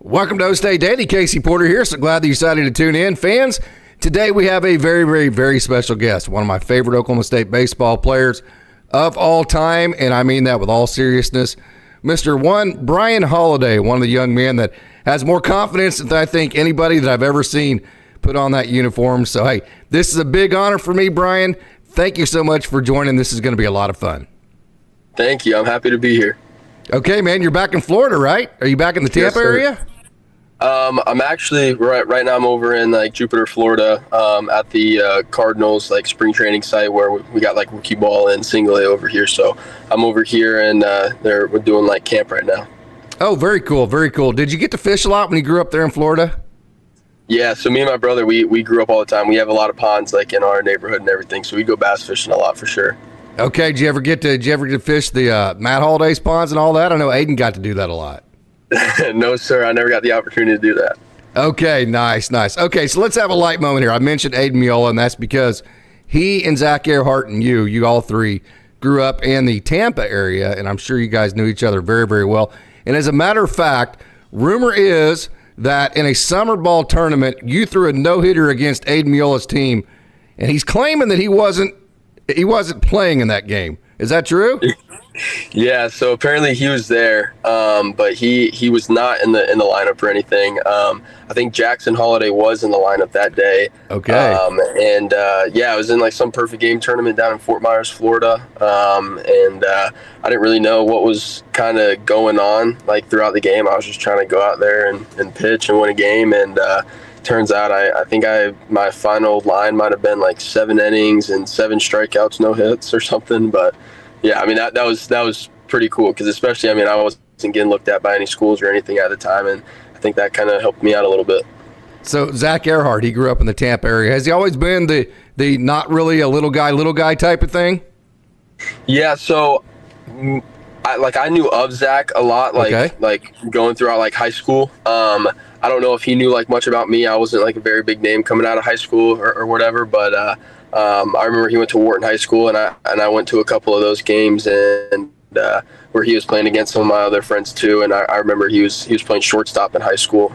Welcome to OState Daily. Casey Porter here. So glad that you decided to tune in. Fans, today we have a very, very, very special guest, one of my favorite Oklahoma State baseball players of all time, and I mean that with all seriousness. Mr. Brian Holiday, one of the young men that has more confidence than I think anybody that I've ever seen put on that uniform. So, hey, this is a big honor for me, Brian. Thank you so much for joining. This is going to be a lot of fun. Thank you. I'm happy to be here. Okay, man, you're back in Florida, right? Are you back in the Tampa area? I'm actually right now. I'm over in Jupiter, Florida, at the Cardinals spring training site where we got rookie ball and single A over here. So I'm over here and we're doing camp right now. Oh, very cool, very cool. Did you get to fish a lot when you grew up there in Florida? Yeah, so me and my brother, we grew up all the time. We have a lot of ponds in our neighborhood and everything, so we go bass fishing a lot for sure. Okay, did you ever get to fish the Matt Holiday's ponds and all that? I know Aiden got to do that a lot. No, sir, I never got the opportunity to do that. Okay, nice. Okay, so let's have a light moment here. I mentioned Aiden Miola, and that's because he and Zach Earhart and you all three grew up in the Tampa area, and I'm sure you guys knew each other very, very well. And as a matter of fact, rumor is that in a summer ball tournament, you threw a no-hitter against Aiden Miola's team, and he's claiming that he wasn't playing in that game. Is that true? Yeah, so apparently he was there, but he was not in the lineup or anything. I think Jackson Holiday was in the lineup that day. Okay. Yeah, I was in some perfect game tournament down in Fort Myers, Florida, and I didn't really know what was kind of going on throughout the game. I was just trying to go out there and pitch and win a game, and turns out I think my final line might have been 7 innings and 7 strikeouts, no hits or something, but. Yeah, I mean, that was pretty cool because especially, I wasn't getting looked at by any schools or anything at the time, and I think that kind of helped me out a little bit. So Zach Earhart, he grew up in the Tampa area. Has he always been the not really a little guy type of thing? Yeah, so I knew of Zach a lot, going throughout high school. I don't know if he knew much about me. I wasn't a very big name coming out of high school or whatever, but I remember he went to Wharton High School, and I went to a couple of those games, and where he was playing against some of my other friends too. And I remember he was playing shortstop in high school,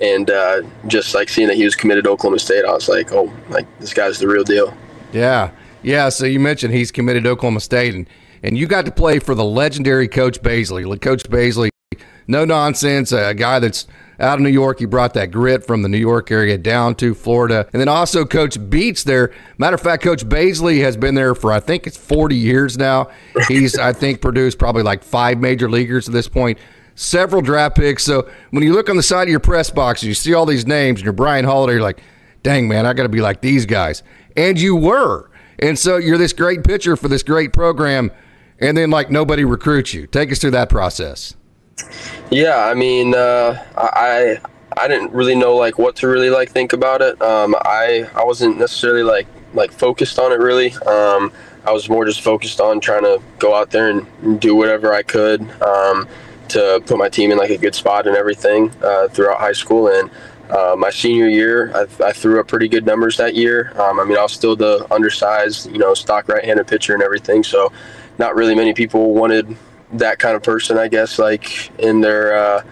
and just seeing that he was committed to Oklahoma State, I was oh, this guy's the real deal. Yeah. So you mentioned he's committed to Oklahoma State, and you got to play for the legendary Coach Baisley. Coach Baisley, no nonsense, a guy that's out of New York. He brought that grit from the New York area down to Florida. And then also Coach Beats there. Matter of fact, Coach Baisley has been there for, I think it's 40 years now. He's, I think, produced probably 5 major leaguers at this point, several draft picks. So when you look on the side of your press box and you see all these names and you're Brian Holiday, you're dang, man, I got to be like these guys. And you were. And so you're this great pitcher for this great program, and then nobody recruits you. Take us through that process. Yeah, I mean, I didn't really know what to really think about it. I wasn't necessarily focused on it really. I was more just focused on trying to go out there and do whatever I could to put my team in a good spot and everything throughout high school. And my senior year, I threw up pretty good numbers that year. I was still the undersized, stock right-handed pitcher and everything. So not really many people wanted that kind of person, I guess, in their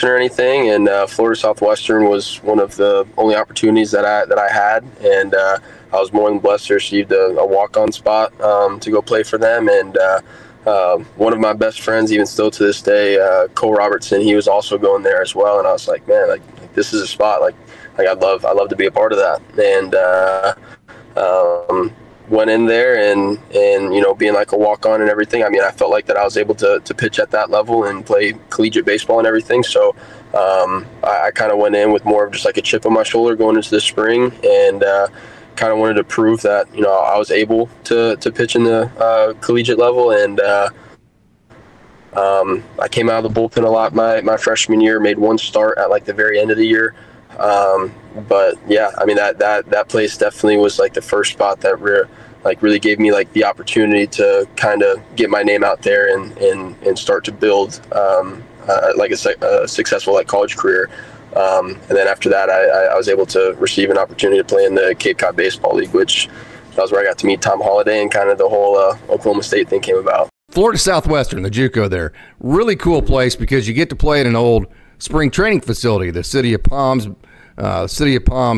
or anything. And Florida Southwestern was one of the only opportunities that I had, and I was more than blessed to receive a walk-on spot to go play for them. And one of my best friends, even still to this day, Cole Robertson, he was also going there as well. And I was man, this is a spot. I'd love to be a part of that. And went in there and being a walk-on and everything. I felt that I was able to pitch at that level and play collegiate baseball and everything. So I kind of went in with more of just a chip on my shoulder going into the spring, and kind of wanted to prove that I was able to pitch in the collegiate level. And I came out of the bullpen a lot my freshman year, made one start at the very end of the year. But yeah, that place definitely was the first spot that really gave me the opportunity to kind of get my name out there and start to build a successful college career. And then after that, I was able to receive an opportunity to play in the Cape Cod Baseball League, which that was where I got to meet Tom Holiday, and kind of the whole Oklahoma State thing came about. Florida Southwestern, the JUCO there, really cool place because you get to play at an old spring training facility, the City of Palms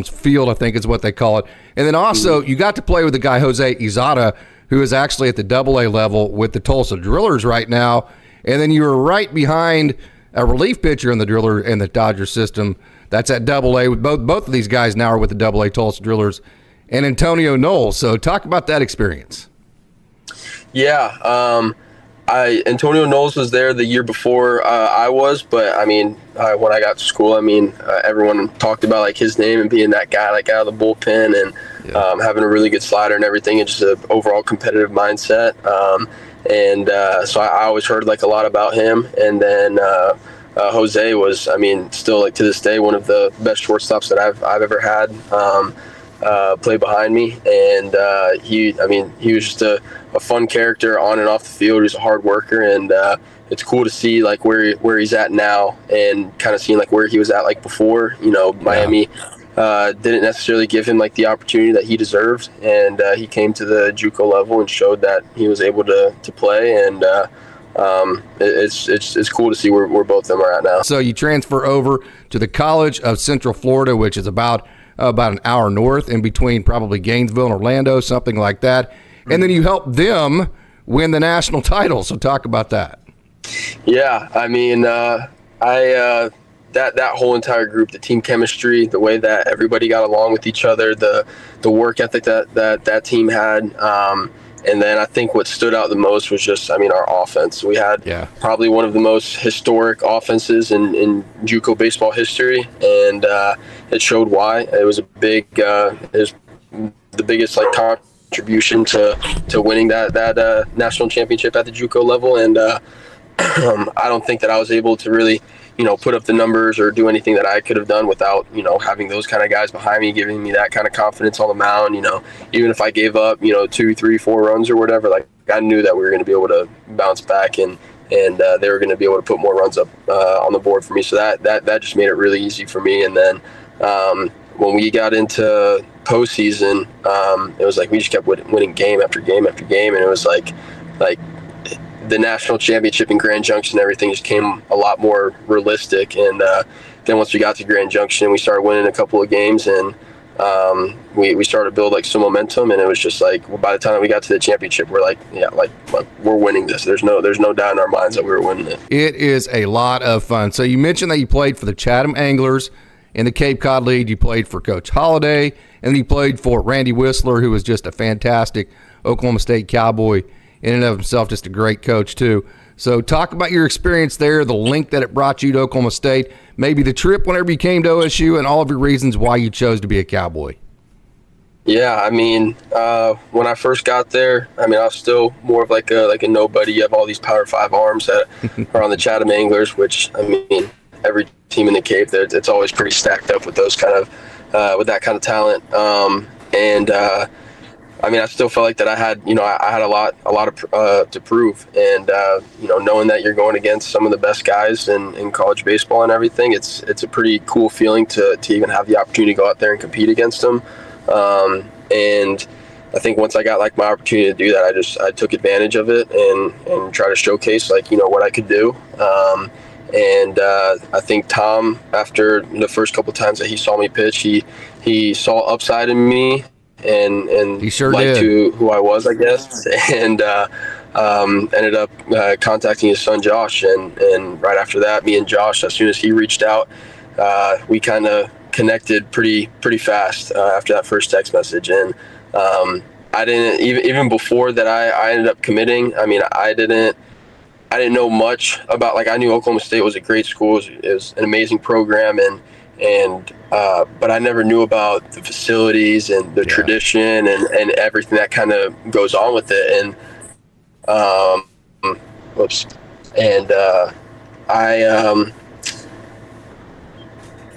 Field, I think is what they call it. And then also you got to play with the guy Jose Izada, who is actually at the AA level with the Tulsa Drillers right now. And then you were right behind a relief pitcher in the Driller and the Dodger system. That's at AA. Both of these guys now are with the AA Tulsa Drillers, and Antonio Knowles. So talk about that experience. Yeah, Antonio Knowles was there the year before I was, but I mean, when I got to school, I mean, everyone talked about like his name and being that guy, like out of the bullpen, and having a really good slider and everything, and just an overall competitive mindset. So I always heard like a lot about him. And then Jose was, I mean, still like to this day, one of the best shortstops that I've ever had play behind me. And he was just a fun character on and off the field. He's a hard worker, and it's cool to see like where he's at now, and kind of seeing like where he was at like before. You know, Miami didn't necessarily give him like the opportunity that he deserved, and he came to the JUCO level and showed that he was able to play. And it's cool to see where both of them are at now. So you transfer over to the College of Central Florida, which is about an hour north, in between probably Gainesville and Orlando, something like that. And then you help them win the national title. So talk about that. Yeah, I mean, that whole entire group, the team chemistry, the way that everybody got along with each other, the work ethic that team had. And then I think what stood out the most was just, I mean, our offense. We had probably one of the most historic offenses in JUCO baseball history, and it showed why. It was it was the biggest like contribution to winning that national championship at the JUCO level. And I don't think that I was able to really, put up the numbers or do anything that I could have done without, having those kind of guys behind me, giving me that kind of confidence on the mound. Even if I gave up, 2, 3, 4 runs or whatever, like I knew that we were going to be able to bounce back, and they were going to be able to put more runs up on the board for me. So that just made it really easy for me. And then when we got into postseason, it was like we just kept winning game after game after game, and it was like the national championship in Grand Junction, everything just came a lot more realistic. And then once we got to Grand Junction, we started winning a couple of games, and we started to build like some momentum. And it was just like, by the time we got to the championship, we're like, we're winning this. There's no doubt in our minds that we were winning it. It is a lot of fun. So you mentioned that you played for the Chatham Anglers in the Cape Cod League. You played for Coach Holliday, and you played for Randy Whistler, who was just a fantastic Oklahoma State Cowboy in and of himself, just a great coach too. So talk about your experience there, the link that it brought you to Oklahoma State, maybe the trip whenever you came to OSU, and all of your reasons why you chose to be a Cowboy. Yeah, I mean, when I first got there, I mean, I was still more of like a nobody. You have all these Power 5 arms that are on the Chatham Anglers, which, I mean, every team in the Cape, it's always pretty stacked up with those kind of with that kind of talent. I mean, I still felt like that I had a lot to prove, and knowing that you're going against some of the best guys in college baseball and everything, it's a pretty cool feeling to even have the opportunity to go out there and compete against them. And I think once I got like my opportunity to do that, I took advantage of it and try to showcase what I could do. I think Tom, after the first couple times that he saw me pitch, he saw upside in me. And he sure liked did. who I was, I guess, and ended up contacting his son Josh, and right after that, me and Josh, as soon as he reached out, we kind of connected pretty fast after that first text message. And I didn't even before that I ended up committing. I mean, I didn't know much about, like, I knew Oklahoma State was a great school, it was an amazing program, but I never knew about the facilities and the tradition and everything that kind of goes on with it. And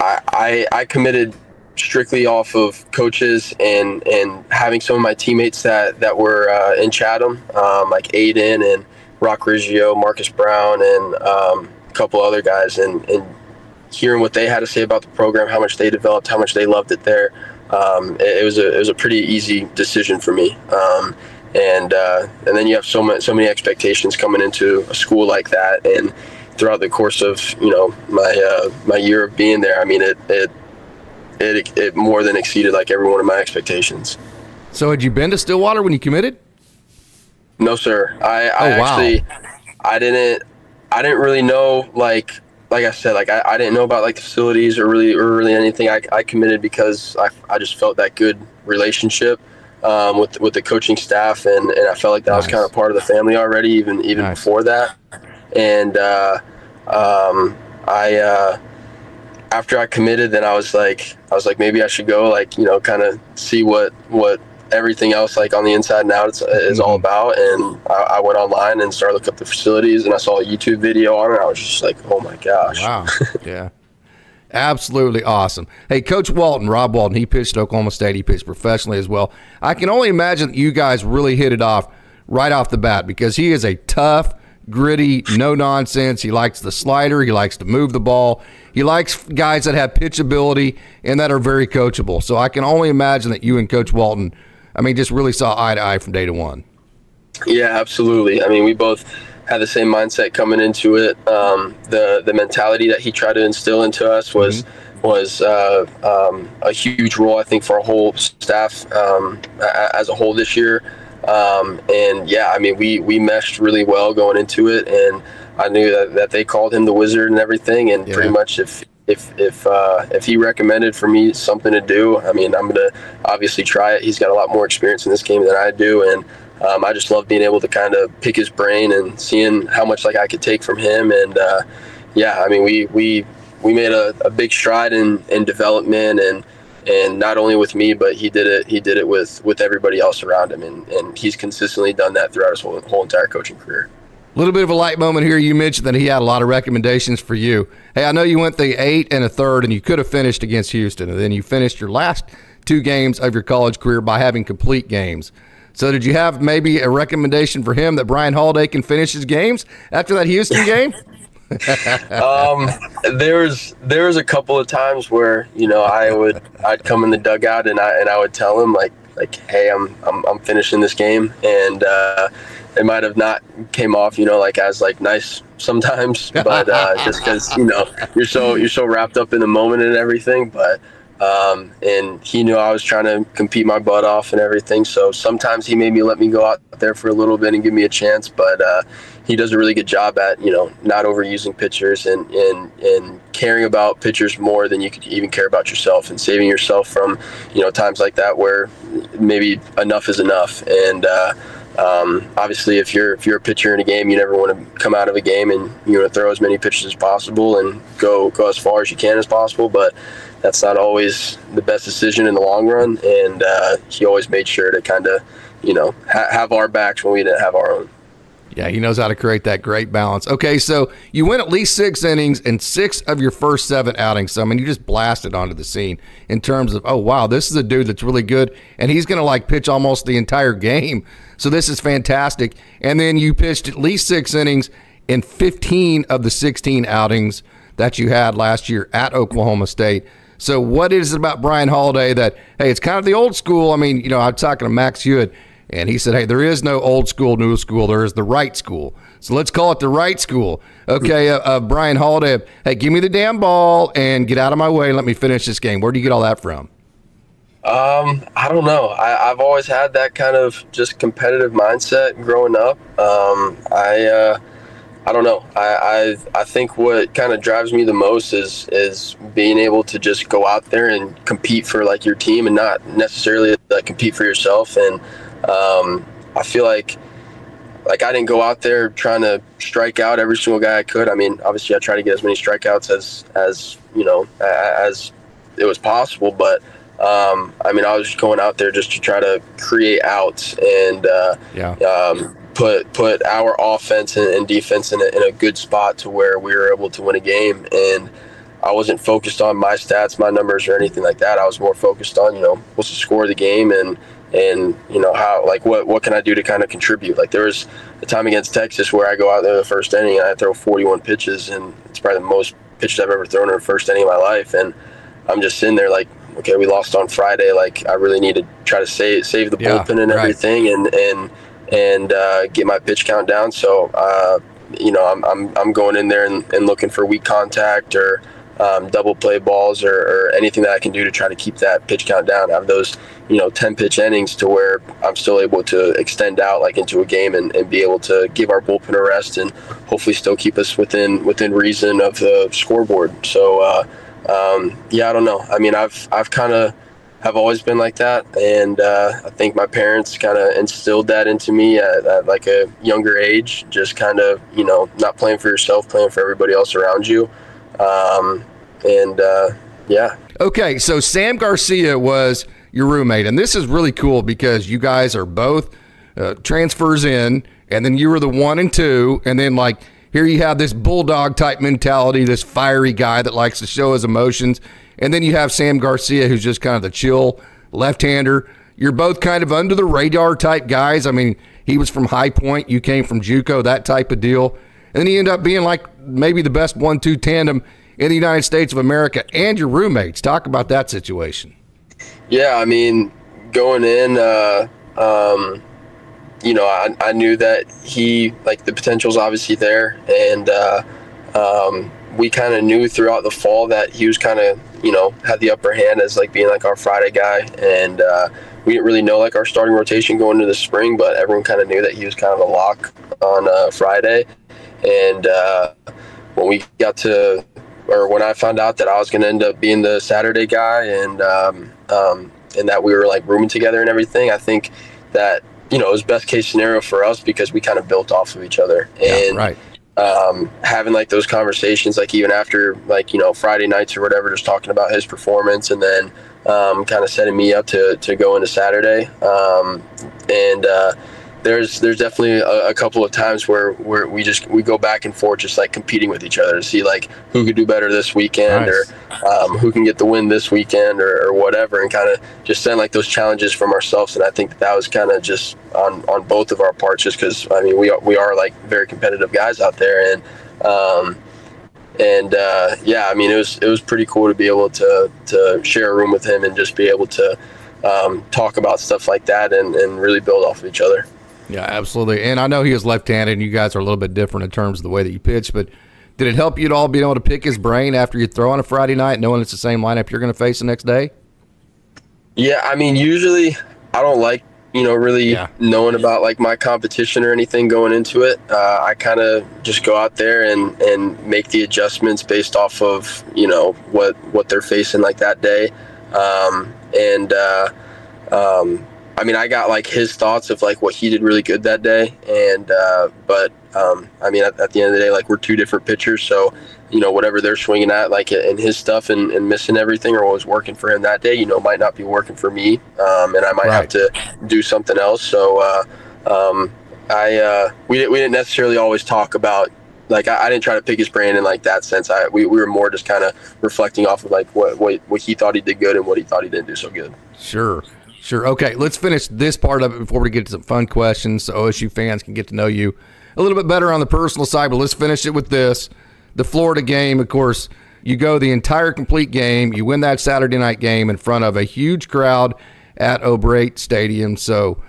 I committed strictly off of coaches and having some of my teammates that were in Chatham, like Aiden and Rock Riggio, Marcus Brown, and a couple other guys, and hearing what they had to say about the program, how much they developed, how much they loved it there. It was a pretty easy decision for me. And then you have so many expectations coming into a school like that, and throughout the course of, you know, my year of being there, I mean, it more than exceeded like every one of my expectations. So had you been to Stillwater when you committed? No, sir. I didn't really know, like I said, like I didn't know about like the facilities or really anything. I committed because I just felt that good relationship with the coaching staff, and I felt like that was kind of part of the family already, even before that. And after I committed, then I was like maybe I should go, like, you know, kind of see what everything else like on the inside and out is all about. And I went online and started looking up the facilities, and I saw a YouTube video on it. I was just like, oh my gosh. Wow. Yeah. Absolutely awesome. Hey, Coach Walton, Rob Walton, he pitched at Oklahoma State. He pitched professionally as well. I can only imagine that you guys really hit it off right off the bat, because he is a tough, gritty, no nonsense. He likes the slider. He likes to move the ball. He likes guys that have pitch ability and that are very coachable. So I can only imagine that you and Coach Walton, I mean, just really saw eye to eye from day one. Yeah, absolutely. I mean, we both had the same mindset coming into it. The mentality that he tried to instill into us was a huge role, I think, for our whole staff as a whole this year. And yeah, I mean, we meshed really well going into it, and I knew that they called him the wizard and everything. And pretty much if he recommended for me something to do, I mean, I'm going to obviously try it. He's got a lot more experience in this game than I do. And I just love being able to kind of pick his brain and seeing how much like I could take from him. And yeah, I mean, we made a big stride in development, and not only with me, but he did it with everybody else around him. And he's consistently done that throughout his whole entire coaching career. A little bit of a light moment here. You mentioned that he had a lot of recommendations for you. Hey, I know you went the 8 1/3, and you could have finished against Houston, and then you finished your last 2 games of your college career by having complete games. So did you have maybe a recommendation for him that Brian Holiday can finish his games after that Houston game? There was a couple of times where, you know, I'd come in the dugout and I would tell him like, hey, I'm finishing this game, and it might have not came off, you know, like as like nice sometimes, but just because, you know, you're so wrapped up in the moment and everything. But and he knew I was trying to compete my butt off and everything, so sometimes he made me let me go out there for a little bit and give me a chance. But he does a really good job at, you know, not overusing pitchers and caring about pitchers more than you could even care about yourself, and saving yourself from, you know, times like that where maybe enough is enough. And obviously if you're a pitcher in a game, you never want to come out of a game and you want to throw as many pitches as possible and go as far as you can as possible, but that's not always the best decision in the long run. And he always made sure to kind of, you know, have our backs when we didn't have our own. Yeah, he knows how to create that great balance. Okay, so you went at least 6 innings in 6 of your first 7 outings. So, I mean, you just blasted onto the scene in terms of, oh, wow, this is a dude that's really good, and he's going to, like, pitch almost the entire game. So this is fantastic. And then you pitched at least 6 innings in 15 of the 16 outings that you had last year at Oklahoma State. So what is it about Brian Holiday that, hey, it's kind of the old school? I mean, you know, I was talking to Max Hewitt, and he said, hey, there is no old school, new school. There is the right school. So let's call it the right school. Okay, Brian Holiday, hey, give me the damn ball and get out of my way and let me finish this game. Where do you get all that from? I don't know. I've always had that kind of just competitive mindset growing up. I don't know. I think what kind of drives me the most is being able to just go out there and compete for like your team and not necessarily compete for yourself. And I feel like I didn't go out there trying to strike out every single guy I could. I mean, obviously I try to get as many strikeouts as you know, as it was possible, but I mean, I was just going out there just to try to create outs and put our offense and defense in a good spot to where we were able to win a game. And I wasn't focused on my stats, my numbers, or anything like that. I was more focused on, you know, what's the score of the game and you know, how, like, what can I do to kind of contribute. Like, there was a time against Texas where I go out there the first inning and I throw 41 pitches, and it's probably the most pitches I've ever thrown in the first inning of my life. And I'm just sitting there like, okay, we lost on Friday. Like, I really need to try to save the bullpen and everything, and get my pitch count down. So I'm going in there and looking for weak contact or double play balls or anything that I can do to try to keep that pitch count down. Have those 10 pitch innings to where I'm still able to extend out like into a game and be able to give our bullpen a rest and hopefully still keep us within reason of the scoreboard. So I don't know. I mean, I've kind of have always been like that, and I think my parents kind of instilled that into me at like a younger age, just kind of not playing for yourself, playing for everybody else around you. Okay, so Sam Garcia was your roommate, and this is really cool because you guys are both transfers in, and then you were the 1 and 2, and then like here you have this bulldog type mentality, this fiery guy that likes to show his emotions, and then you have Sam Garcia who's just kind of the chill left-hander. You're both kind of under the radar type guys. I mean, he was from High Point, you came from JUCO, that type of deal. And then you end up being like maybe the best 1-2 tandem in the United States of America, and your roommates. Talk about that situation. Yeah, I mean, going in, I knew that he, like, the potential's obviously there, and we kind of knew throughout the fall that he was kind of, had the upper hand as like being like our Friday guy, and we didn't really know like our starting rotation going into the spring, but everyone kind of knew that he was kind of a lock on Friday. And when I found out that I was going to end up being the Saturday guy, and that we were like rooming together and everything, I think that it was best case scenario for us because we kind of built off of each other. And right. Having like those conversations, like even after like Friday nights or whatever, just talking about his performance, and then kind of setting me up to go into Saturday. There's definitely a couple of times where we go back and forth, just like competing with each other to see like who could do better this weekend. Nice. Or who can get the win this weekend or whatever, and kind of just send like those challenges from ourselves. And I think that was kind of just on both of our parts, just because I mean we are like very competitive guys out there, and I mean it was pretty cool to be able to share a room with him and just be able to talk about stuff like that and really build off of each other. Yeah, absolutely. And I know he was left-handed, and you guys are a little bit different in terms of the way that you pitch, but did it help you at all being able to pick his brain after you throw on a Friday night, knowing it's the same lineup you're going to face the next day? Yeah, I mean, usually I don't like, really knowing about like my competition or anything going into it. I kind of just go out there and make the adjustments based off of, what they're facing like that day. I mean, I got like his thoughts of like what he did really good that day, and I mean, at the end of the day, like we're two different pitchers, so whatever they're swinging at, like in his stuff and missing everything, or what was working for him that day, might not be working for me, and I might have to do something else. So we didn't necessarily always talk about. Like I didn't try to pick his brain in like that sense. We were more just kind of reflecting off of like what he thought he did good and what he thought he didn't do so good. Sure. Okay, let's finish this part of it before we get to some fun questions so OSU fans can get to know you a little bit better on the personal side. But let's finish it with this. The Florida game, of course, you go the entire complete game. You win that Saturday night game in front of a huge crowd at OState Stadium. So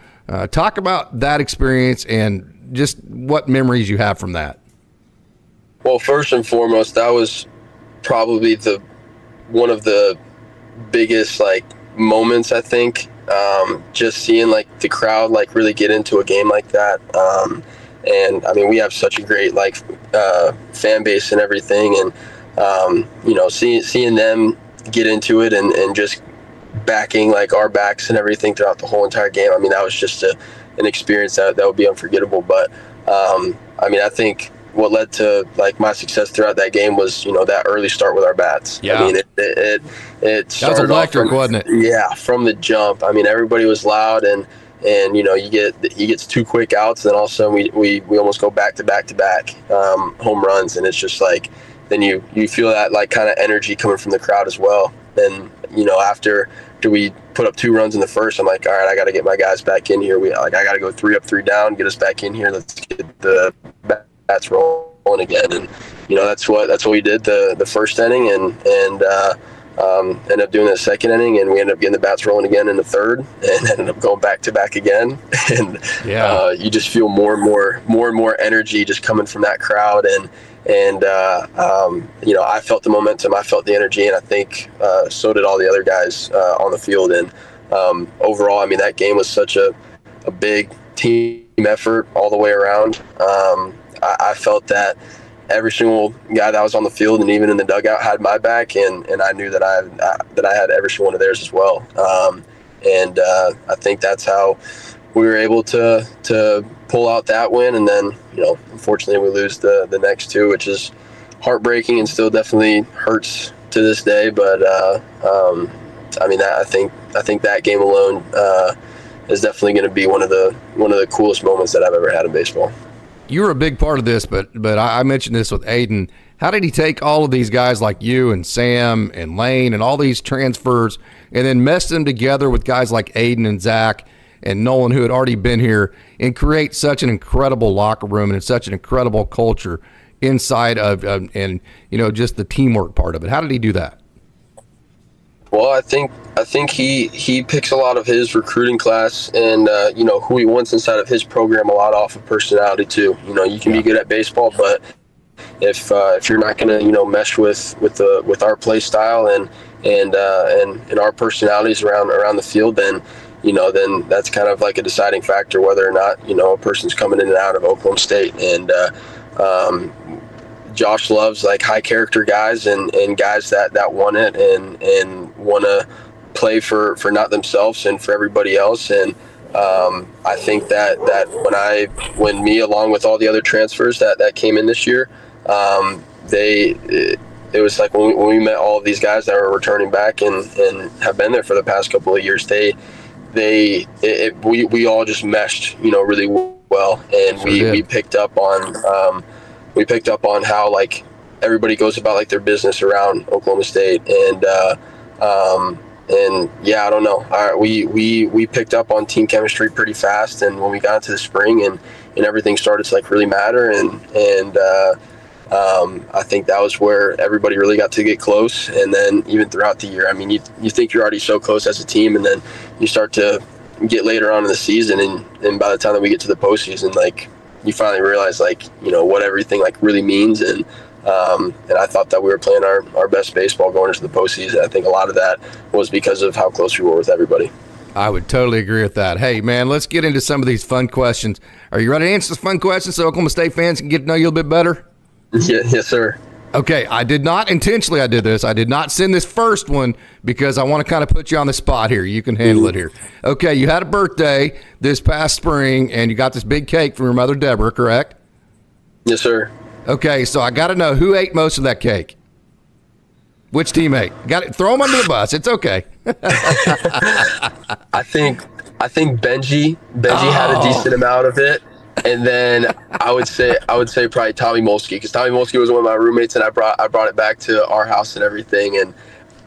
talk about that experience and just what memories you have from that. Well, first and foremost, that was probably one of the biggest like moments, I think. Just seeing like the crowd like really get into a game like that, and I mean we have such a great like fan base and everything, and seeing them get into it and just backing like our backs and everything throughout the whole entire game. I mean that was just an experience that would be unforgettable. But I mean I think what led to like my success throughout that game was that early start with our bats. Yeah. I mean it started, that was electric, wasn't it? Yeah, from the jump. I mean everybody was loud, and he gets 2 quick outs, and then all of a sudden we almost go back to back home runs, and it's just like then you feel that like kind of energy coming from the crowd as well. And after we put up 2 runs in the first, I'm like, all right, I got to get my guys back in here. I got to go 3 up, 3 down, get us back in here. Let's get the bats rolling again. And that's what we did the first inning, and ended up doing the second inning, and we ended up getting the bats rolling again in the third, and ended up going back to back again. And you just feel more and more energy just coming from that crowd. And I felt the momentum, I felt the energy, and I think so did all the other guys on the field. And overall, I mean, that game was such a big team effort all the way around. I felt that every single guy that was on the field and even in the dugout had my back, and I knew that I had every single one of theirs as well. I think that's how we were able to pull out that win. And then, unfortunately, we lose the next two, which is heartbreaking and still definitely hurts to this day. But I mean, I think that game alone is definitely going to be one of the coolest moments that I've ever had in baseball. You were a big part of this, but I mentioned this with Aiden. How did he take all of these guys like you and Sam and Lane and all these transfers and then mesh them together with guys like Aiden and Zach and Nolan, who had already been here, and create such an incredible locker room and such an incredible culture inside of just the teamwork part of it? How did he do that? Well, I think he picks a lot of his recruiting class and who he wants inside of his program a lot off of personality too. You can be good at baseball, but if you're not going to mesh with our play style and our personalities around the field, then that's kind of like a deciding factor whether or not a person's coming in and out of Oklahoma State. And Josh loves like high character guys and guys that want it and want to play for not themselves and for everybody else. And I think that when me, along with all the other transfers that came in this year, it was like when we met all of these guys that were returning back and have been there for the past couple of years, we all just meshed, really well. And we picked up on how like everybody goes about like their business around Oklahoma State. And I don't know. We picked up on team chemistry pretty fast, and when we got into the spring and everything started to like really matter, and I think that was where everybody really got to get close. And then even throughout the year, I mean, you think you're already so close as a team, and then you start to get later on in the season, and by the time that we get to the postseason, like you finally realize like what everything like really means. And I thought that we were playing our best baseball going into the postseason. I think a lot of that was because of how close we were with everybody. I would totally agree with that. Hey, man, let's get into some of these fun questions. Are you ready to answer some fun questions so Oklahoma State fans can get to know you a little bit better? Yeah, yes, sir. Okay, I did not intentionally. I did this. I did not send this first one because I want to kind of put you on the spot here. You can handle it here. Okay, you had a birthday this past spring, and you got this big cake from your mother, Deborah, correct? Yes, sir. Okay, so I got to know who ate most of that cake. Which teammate? Got it? Throw them under the bus. It's okay. I think Benji had a decent amount of it. And then I would say probably Tommy Molsky, because Tommy Molsky was one of my roommates, and I brought it back to our house and everything, and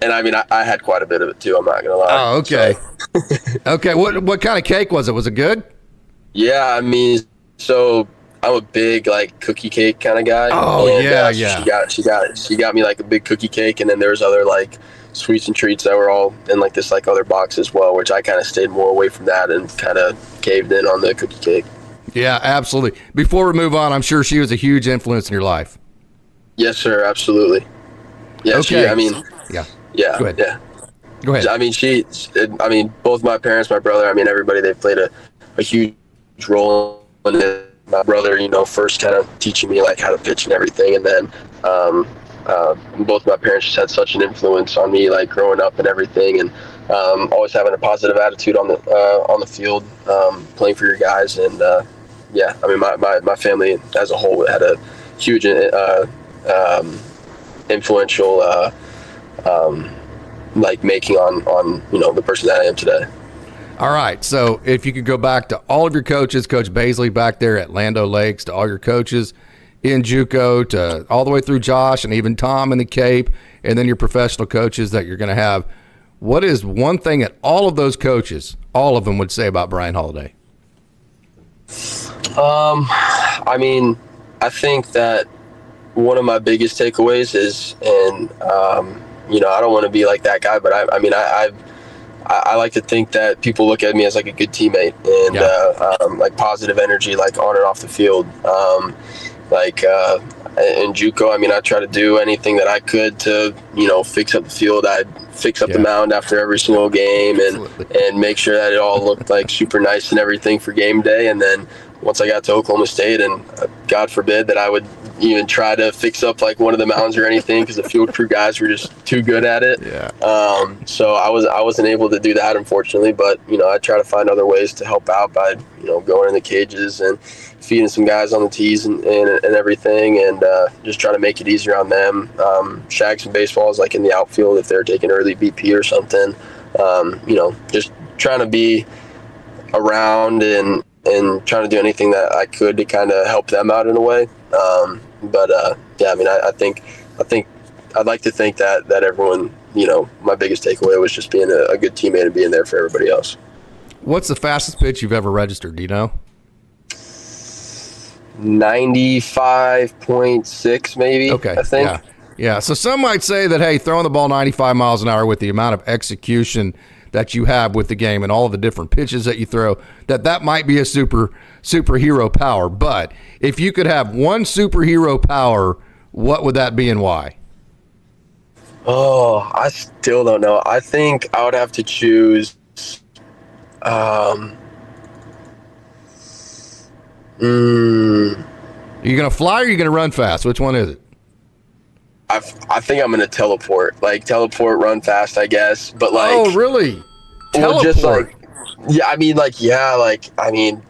I mean I had quite a bit of it too. I'm not gonna lie. Oh, okay. So. Okay, what kind of cake was it? Was it good? Yeah, I mean, so I'm a big like cookie cake kind of guy. Oh, and, yeah. She got me like a big cookie cake, and then there was other like sweets and treats that were all in like this like other box as well, which I kind of stayed more away from that and kind of caved in on the cookie cake. Yeah, absolutely. Before we move on, I'm sure she was a huge influence in your life. Yes, sir. Absolutely. Yeah. Okay. Yeah. Go ahead. Yeah. Go ahead. I mean, both my parents, my brother, I mean, everybody, they played a huge role in it. My brother, first kind of teaching me like how to pitch and everything. And then, both my parents just had such an influence on me, like growing up and everything. And, always having a positive attitude on the field, playing for your guys. And, yeah, I mean, my family as a whole had a huge influential like making on the person that I am today. All right, so if you could go back to all of your coaches, Coach Baisley back there at Lando Lakes, to all your coaches in JUCO, to all the way through Josh and even Tom in the Cape, and then your professional coaches that you're going to have, what is one thing that all of those coaches, all of them, would say about Brian Holiday? I mean, I think that one of my biggest takeaways is, and you know, I don't want to be like that guy, but I mean, I like to think that people look at me as like a good teammate and like positive energy, like on and off the field. In JUCO, I mean, I try to do anything that I could to, you know, fix up the field. I'd fix up the mound after every single game and make sure that it all looked like super nice and everything for game day. And then once I got to Oklahoma State, and God forbid that I would even try to fix up like one of the mounds or anything, because the field crew guys were just too good at it. So I wasn't able to do that, unfortunately, but you know, I try to find other ways to help out by, you know, going in the cages and feeding some guys on the tees and everything, and just try to make it easier on them. Shag some baseballs like in the outfield if they're taking early BP or something. You know, just trying to be around and trying to do anything that I could to kind of help them out in a way. Yeah, I mean, I think I'd like to think that everyone, you know, my biggest takeaway was just being a good teammate and being there for everybody else. What's the fastest pitch you've ever registered? Do you know? 95.6 maybe. Okay. I think. Yeah. So some might say that, hey, throwing the ball 95 miles an hour with the amount of execution that you have with the game and all of the different pitches that you throw, that might be a superhero power. But if you could have one superhero power, what would that be and why? Oh, I still don't know. I think I would have to choose. Are you going to fly or are you going to run fast? Which one is it? I think I'm going to teleport, run fast, I guess. But like, oh, really? Teleport? Just like, yeah, I mean,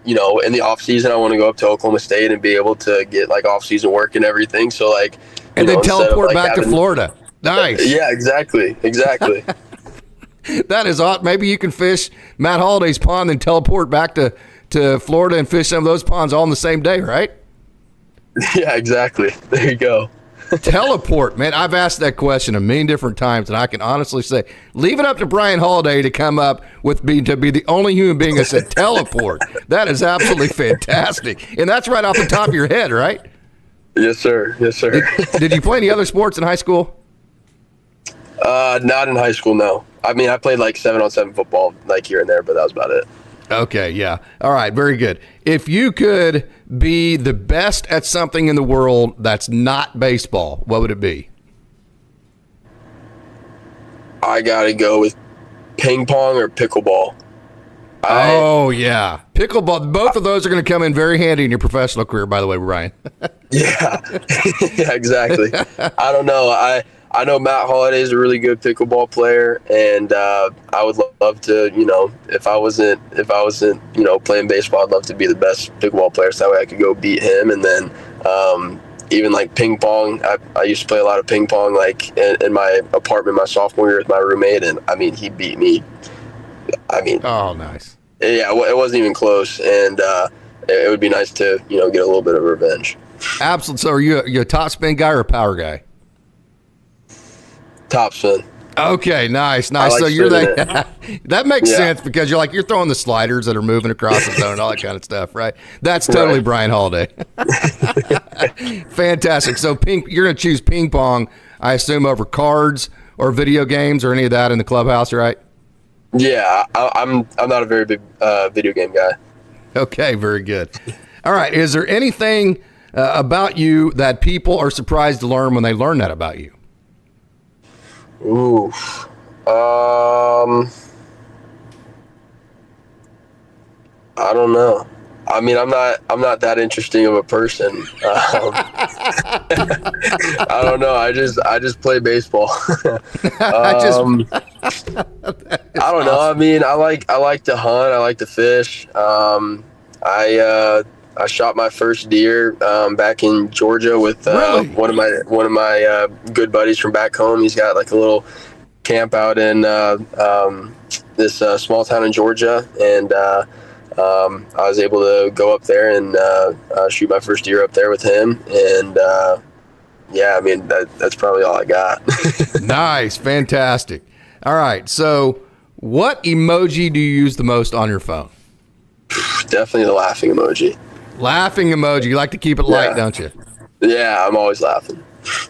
you know, in the off season, I want to go up to Oklahoma State and be able to get like off season work and everything. So like, and then teleport back to Florida. Nice. Yeah, exactly. That is awesome. Maybe you can fish Matt Holliday's pond and teleport back to Florida and fish some of those ponds all in the same day, right? Yeah, exactly. There you go. Teleport, man. I've asked that question a million different times, and I can honestly say, leave it up to Brian Holiday to come up with to be the only human being that said teleport. That is absolutely fantastic, and that's right off the top of your head, right? Yes, sir. Did you play any other sports in high school? Not in high school, no. I mean, I played like 7-on-7 football, like here and there, but that was about it. Okay, yeah. All right, very good. If you could be the best at something in the world that's not baseball, what would it be? I got to go with ping pong or pickleball. Yeah. Pickleball. Both of those are going to come in very handy in your professional career, by the way, Ryan. Yeah. Yeah, exactly. I don't know. I know Matt Holiday is a really good pickleball player, and I would love to, you know, if I wasn't, you know, playing baseball, I'd love to be the best pickleball player, so that way I could go beat him. And then even like ping pong, I used to play a lot of ping pong, like in my apartment my sophomore year with my roommate, and I mean, he beat me. I mean, oh, nice. Yeah, it wasn't even close, and it would be nice to, you know, get a little bit of revenge. Absolutely. So are you a top spin guy or a power guy? Top spin. Okay, nice. Like so you're that makes sense, because you're throwing the sliders that are moving across the zone and all that kind of stuff, right? That's totally right. Brian Holiday. Fantastic. So you're going to choose ping pong, I assume, over cards or video games or any of that in the clubhouse, right? Yeah, I'm not a very big video game guy. Okay, very good. All right. Is there anything about you that people are surprised to learn when they learn that about you? Ooh. I don't know. I mean, I'm not that interesting of a person. I don't know. I just play baseball. I don't know. I mean, I like to hunt. I like to fish. I shot my first deer back in Georgia with really? one of my good buddies from back home. He's got like a little camp out in this small town in Georgia, and I was able to go up there and shoot my first deer up there with him. And yeah, I mean, that's probably all I got. Nice, fantastic. All right, so what emoji do you use the most on your phone? Definitely the laughing emoji. Laughing emoji. You like to keep it light, don't you? Yeah, I'm always laughing.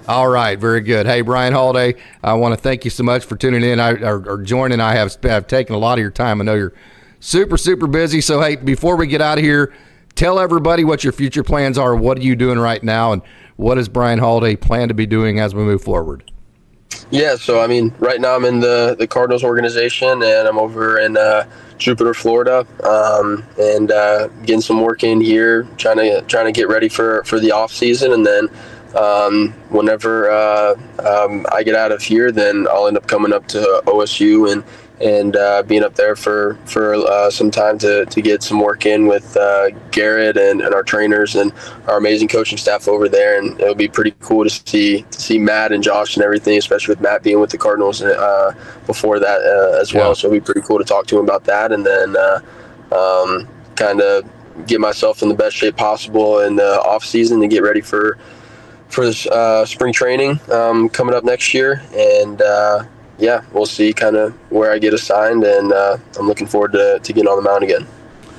All right, very good. Hey, Brian Holiday, I want to thank you so much for tuning in or joining. I have taken a lot of your time. I know you're super, super busy. So, hey, before we get out of here, tell everybody what your future plans are. What are you doing right now, and what does Brian Holiday plan to be doing as we move forward? Yeah, so I mean, right now I'm in the Cardinals organization, and I'm over in Jupiter, Florida, and getting some work in here, trying to get ready for the off season, and then whenever I get out of here, then I'll end up coming up to OSU and being up there for some time to get some work in with Garrett and our trainers and our amazing coaching staff over there. And it'll be pretty cool to see Matt and Josh and everything, especially with Matt being with the Cardinals before that as well. So it'll be pretty cool to talk to him about that, and then kind of get myself in the best shape possible in the off season to get ready for this spring training coming up next year. And yeah, we'll see kind of where I get assigned, and I'm looking forward to getting on the mound again.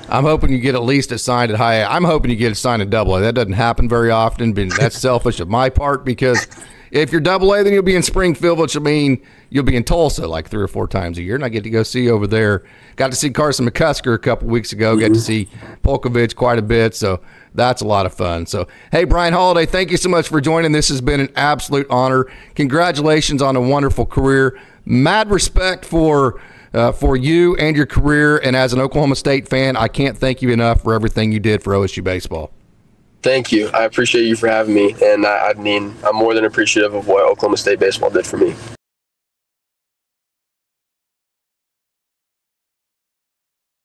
I'm hoping you get at least assigned at high A. I'm hoping you get assigned at double A. That doesn't happen very often, but that's selfish of my part, because if you're double A, then you'll be in Springfield, which will mean you'll be in Tulsa like 3 or 4 times a year, and I get to go see you over there. Got to see Carson McCusker a couple weeks ago. Got to see Polkovich quite a bit, so that's a lot of fun. So, hey, Brian Holiday, thank you so much for joining. This has been an absolute honor. Congratulations on a wonderful career. Mad respect for you and your career, and as an Oklahoma State fan, I can't thank you enough for everything you did for OSU baseball. Thank you. I appreciate you for having me, and I mean, I'm more than appreciative of what Oklahoma State baseball did for me.